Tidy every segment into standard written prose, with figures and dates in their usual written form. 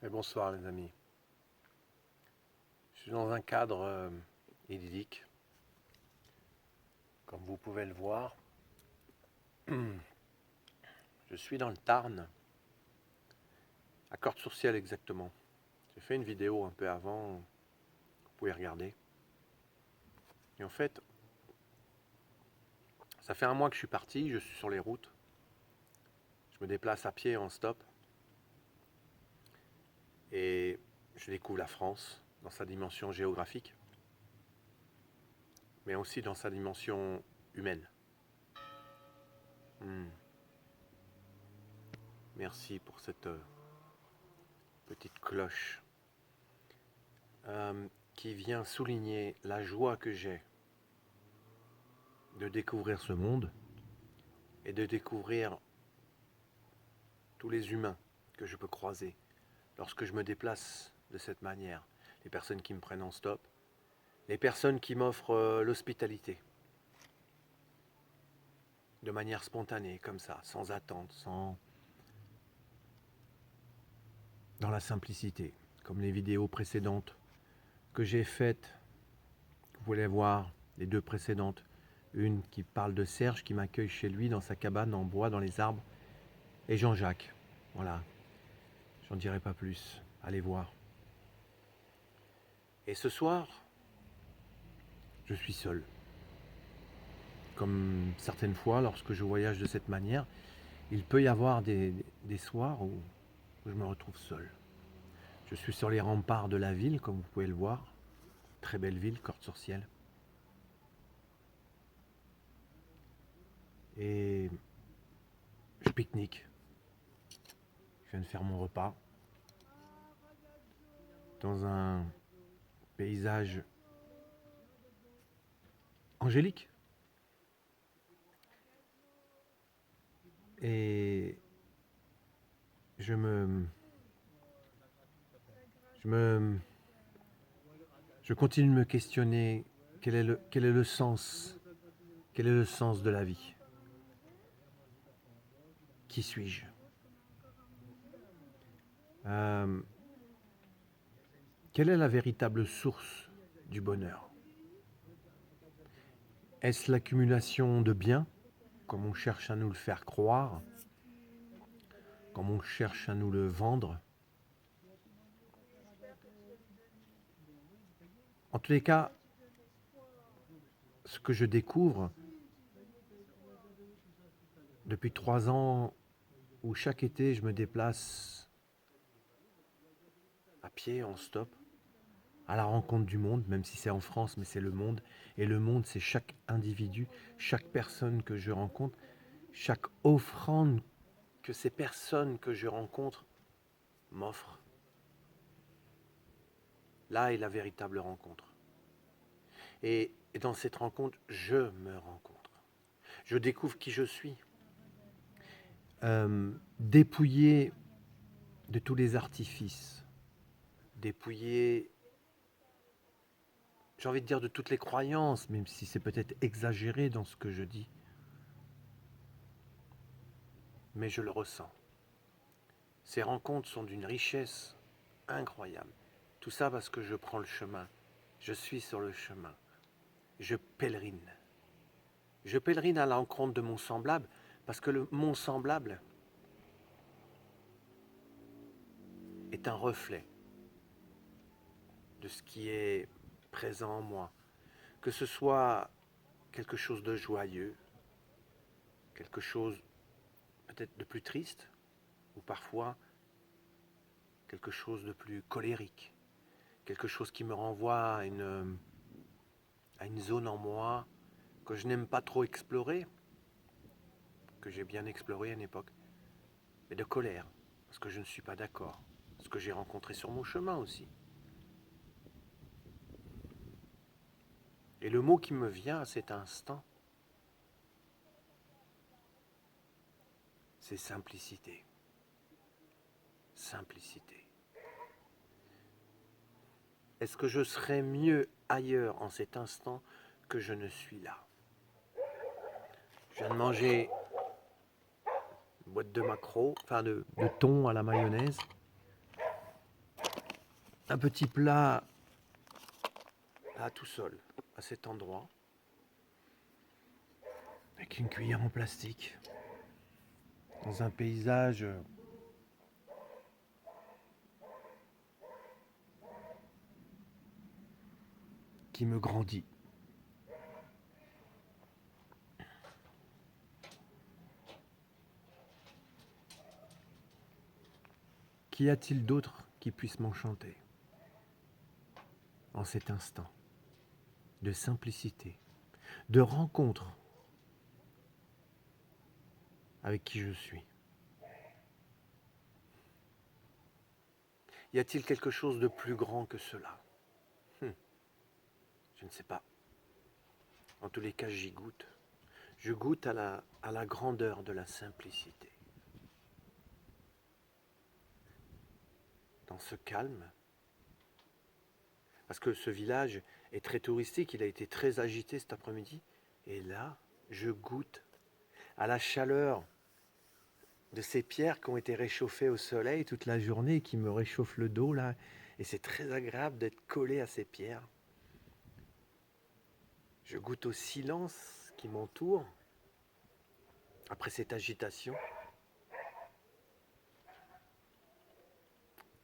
Et bonsoir les amis. Je suis dans un cadre idyllique, comme vous pouvez le voir. Je suis dans le Tarn, à Cordes-sur-Ciel exactement. J'ai fait une vidéo un peu avant, vous pouvez regarder. Et en fait, ça fait un mois que je suis parti, je suis sur les routes. Je me déplace à pied en stop. Et je découvre la France dans sa dimension géographique, mais aussi dans sa dimension humaine. Hmm. Merci pour cette petite cloche qui vient souligner la joie que j'ai de découvrir ce monde et de découvrir tous les humains que je peux croiser lorsque je me déplace de cette manière. Les personnes qui me prennent en stop, les personnes qui m'offrent l'hospitalité de manière spontanée, comme ça, sans attente, sans... dans la simplicité, comme les vidéos précédentes que j'ai faites. Vous pouvez les voir, les deux précédentes. Une qui parle de Serge qui m'accueille chez lui dans sa cabane en bois dans les arbres. Et Jean-Jacques. Voilà, j'en dirai pas plus. Allez voir. Et ce soir, je suis seul. Comme certaines fois, lorsque je voyage de cette manière, il peut y avoir des soirs où je me retrouve seul. Je suis sur les remparts de la ville, comme vous pouvez le voir. Très belle ville, Cordes-sur-Ciel. Et je pique-nique. Je viens de faire mon repas dans un paysage angélique. Et je me... Je me... Je continue de me questionner quel est le sens, quel est le sens de la vie. Qui suis-je? Quelle est la véritable source du bonheur? Est-ce l'accumulation de biens, comme on cherche à nous le faire croire, comme on cherche à nous le vendre? En tous les cas, ce que je découvre depuis 3 ans, où chaque été je me déplace à pied, en stop, à la rencontre du monde, même si c'est en France, mais c'est le monde. Et le monde, c'est chaque individu, chaque personne que je rencontre, chaque offrande que ces personnes que je rencontre m'offrent. Là est la véritable rencontre. Et dans cette rencontre, je me rencontre. Je découvre qui je suis. Dépouillé de tous les artifices, dépouillé, j'ai envie de dire, de toutes les croyances, même si c'est peut-être exagéré dans ce que je dis. Mais je le ressens. Ces rencontres sont d'une richesse incroyable. Tout ça parce que je prends le chemin. Je suis sur le chemin. Je pèlerine. Je pèlerine à l'encontre de mon semblable parce que mon semblable est un reflet de ce qui est présent en moi. Que ce soit quelque chose de joyeux, quelque chose peut-être de plus triste, ou parfois quelque chose de plus colérique, quelque chose qui me renvoie à une zone en moi que je n'aime pas trop explorer, que j'ai bien exploré à une époque, mais de colère, parce que je ne suis pas d'accord, ce que j'ai rencontré sur mon chemin aussi. Et le mot qui me vient à cet instant, c'est simplicité. Simplicité. Est-ce que je serais mieux ailleurs en cet instant que je ne suis là? Je viens de manger une boîte de maquereau, enfin de thon à la mayonnaise. un petit plat là tout seul, à cet endroit, avec une cuillère en plastique, dans un paysage qui me grandit. Qu'y a-t-il d'autre qui puisse m'enchanter en cet instant de simplicité, de rencontre avec qui je suis? Y a-t-il quelque chose de plus grand que cela? Je ne sais pas. En tous les cas, j'y goûte. Je goûte à la grandeur de la simplicité. Dans ce calme, parce que ce village est très touristique, il a été très agité cet après-midi, et là, je goûte à la chaleur de ces pierres qui ont été réchauffées au soleil toute la journée et qui me réchauffent le dos là, et c'est très agréable d'être collé à ces pierres. Je goûte au silence qui m'entoure après cette agitation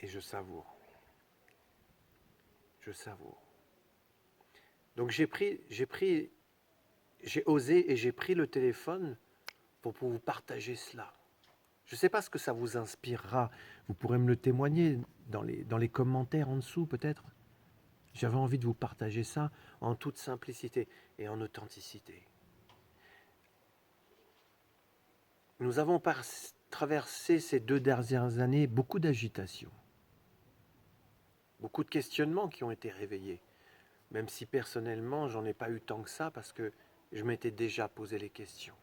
et je savoure. Je savoure. Donc j'ai osé et j'ai pris le téléphone pour vous partager cela. Je ne sais pas ce que ça vous inspirera. Vous pourrez me le témoigner dans les commentaires en dessous peut-être. J'avais envie de vous partager ça en toute simplicité et en authenticité. Nous avons traversé ces 2 dernières années beaucoup d'agitation, beaucoup de questionnements qui ont été réveillés, même si personnellement j'en ai pas eu tant que ça parce que je m'étais déjà posé les questions.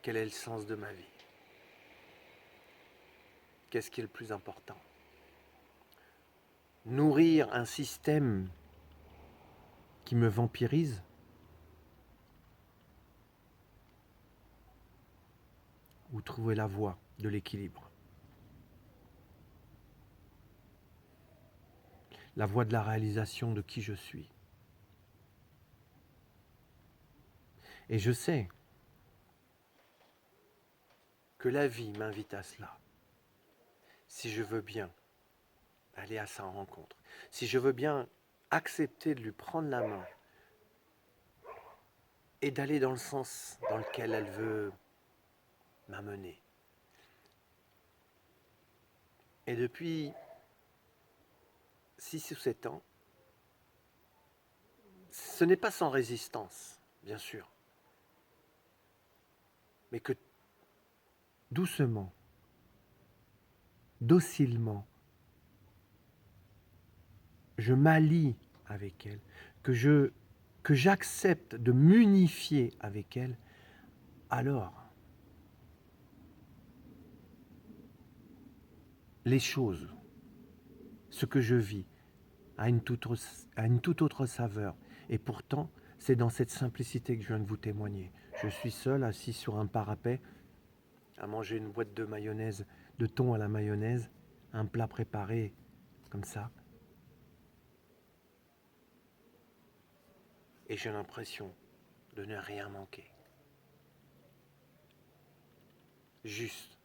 Quel est le sens de ma vie? Qu'est-ce qui est le plus important? Nourrir un système qui me vampirise ou trouver la voie de l'équilibre? La voie de la réalisation de qui je suis. Et je sais que la vie m'invite à cela. Si je veux bien aller à sa rencontre, si je veux bien accepter de lui prendre la main et d'aller dans le sens dans lequel elle veut m'amener. Et depuis 6 ou 7 ans, ce n'est pas sans résistance, bien sûr, mais que doucement, docilement, je m'allie avec elle, que j'accepte de m'unifier avec elle, alors les choses, ce que je vis, a une toute autre saveur. Et pourtant, c'est dans cette simplicité que je viens de vous témoigner. Je suis seul, assis sur un parapet, à manger une boîte de mayonnaise, de thon à la mayonnaise, un plat préparé comme ça. Et j'ai l'impression de ne rien manquer. Juste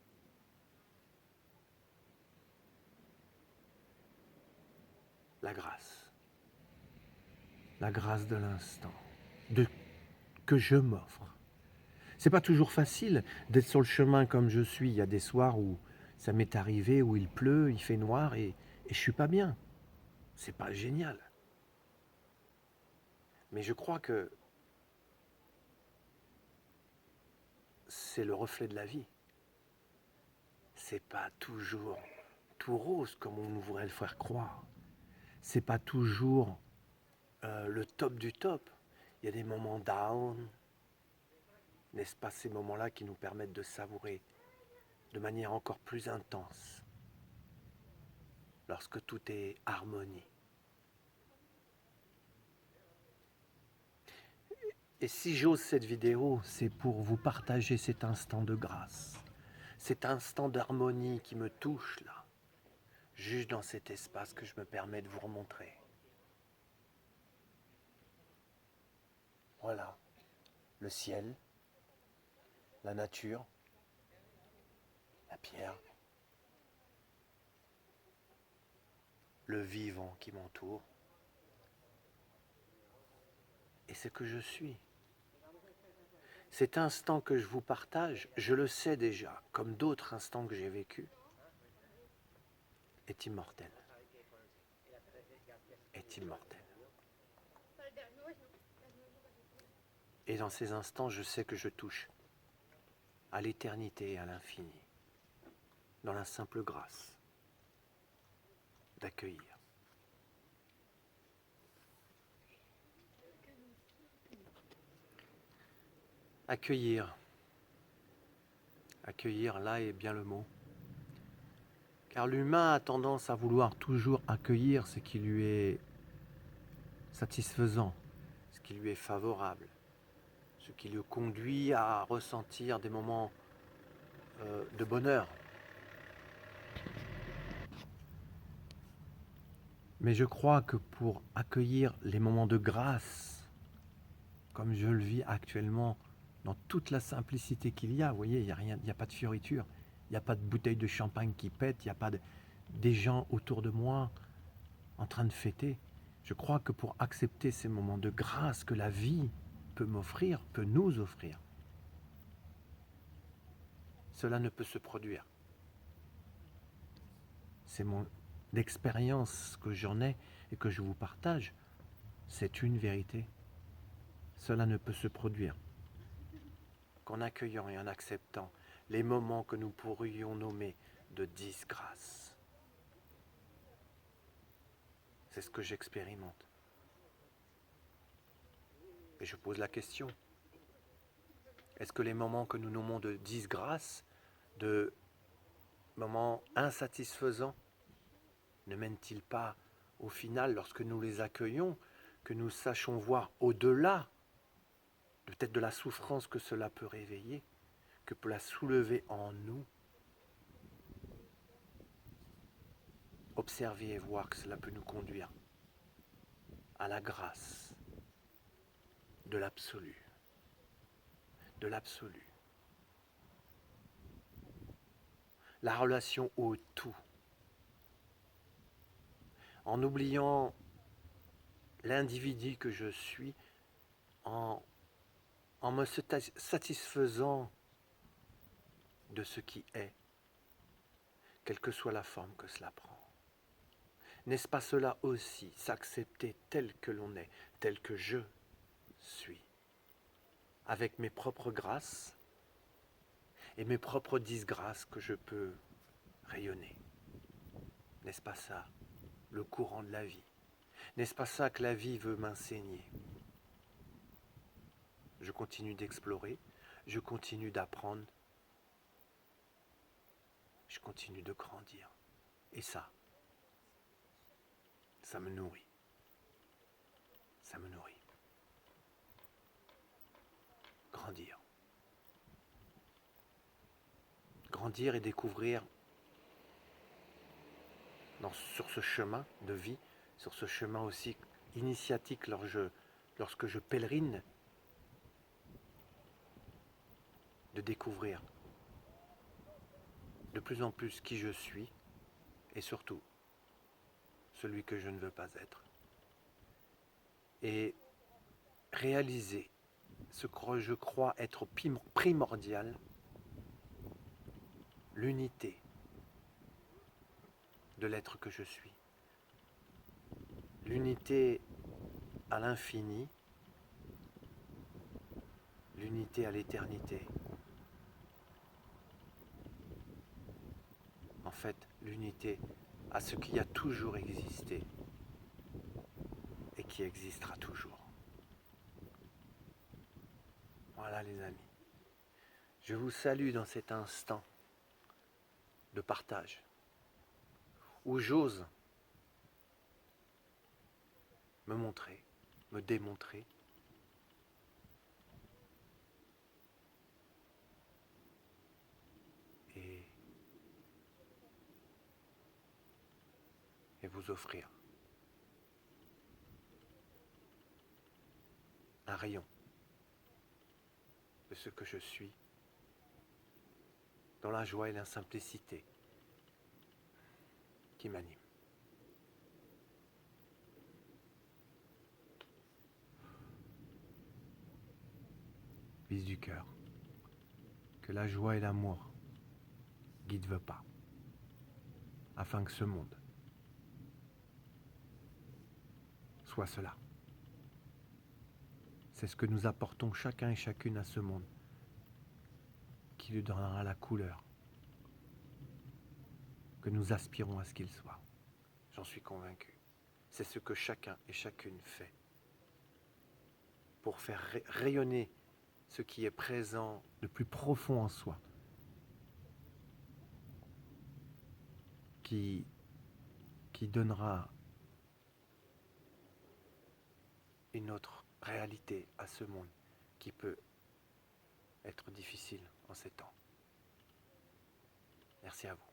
la grâce de l'instant, que je m'offre. C'est pas toujours facile d'être sur le chemin comme je suis. Il y a des soirs où ça m'est arrivé, où il pleut, il fait noir et je suis pas bien. C'est pas génial. Mais je crois que c'est le reflet de la vie. C'est pas toujours tout rose comme on nous voudrait le faire croire. C'est pas toujours le top du top. Il y a des moments down, n'est-ce pas, ces moments-là qui nous permettent de savourer de manière encore plus intense lorsque tout est harmonie. Et si j'ose cette vidéo, c'est pour vous partager cet instant de grâce, cet instant d'harmonie qui me touche là, juste dans cet espace que je me permets de vous remontrer. Voilà, le ciel, la nature, la pierre, le vivant qui m'entoure, et ce que je suis. Cet instant que je vous partage, je le sais déjà, comme d'autres instants que j'ai vécus, est immortel. Est immortel. Et dans ces instants, je sais que je touche à l'éternité et à l'infini, dans la simple grâce d'accueillir. Accueillir. Accueillir, là est bien le mot. Car l'humain a tendance à vouloir toujours accueillir ce qui lui est satisfaisant, ce qui lui est favorable, ce qui le conduit à ressentir des moments de bonheur. Mais je crois que pour accueillir les moments de grâce, comme je le vis actuellement, dans toute la simplicité qu'il y a, vous voyez, il n'y a pas de fioriture, il n'y a pas de bouteille de champagne qui pète, il n'y a pas des gens autour de moi en train de fêter. Je crois que pour accepter ces moments de grâce que la vie peut m'offrir, peut nous offrir, cela ne peut se produire. C'est mon expérience que j'en ai et que je vous partage. C'est une vérité. Cela ne peut se produire qu'en accueillant et en acceptant les moments que nous pourrions nommer de disgrâce. C'est ce que j'expérimente. Et je pose la question. Est-ce que les moments que nous nommons de disgrâce, de moments insatisfaisants, ne mènent-ils pas au final, lorsque nous les accueillons, que nous sachions voir au-delà peut-être de la souffrance que cela peut réveiller, que peut la soulever en nous, observer et voir que cela peut nous conduire à la grâce de l'absolu, de l'absolu. La relation au tout, en oubliant l'individu que je suis, en me satisfaisant de ce qui est, quelle que soit la forme que cela prend. N'est-ce pas cela aussi, s'accepter tel que l'on est, tel que je suis, avec mes propres grâces et mes propres disgrâces que je peux rayonner? N'est-ce pas ça, le courant de la vie? N'est-ce pas ça que la vie veut m'enseigner? Je continue d'explorer, je continue d'apprendre, je continue de grandir. Et ça me nourrit. Ça me nourrit. Grandir. Grandir et découvrir sur ce chemin de vie, sur ce chemin aussi initiatique lorsque je pèlerine, de découvrir de plus en plus qui je suis et surtout celui que je ne veux pas être. Et réaliser ce que je crois être primordial, l'unité de l'être que je suis. L'unité à l'infini, l'unité à l'éternité. En fait, l'unité à ce qui a toujours existé et qui existera toujours. Voilà les amis. Je vous salue dans cet instant de partage où j'ose me montrer, me démontrer et vous offrir un rayon de ce que je suis, dans la joie et la simplicité qui m'anime. Bise du cœur, que la joie et l'amour guident vos pas, afin que ce monde soit cela. C'est ce que nous apportons chacun et chacune à ce monde, qui lui donnera la couleur que nous aspirons à ce qu'il soit. J'en suis convaincu. C'est ce que chacun et chacune fait pour faire rayonner ce qui est présent le plus profond en soi, qui donnera une autre réalité à ce monde qui peut être difficile en ces temps. Merci à vous.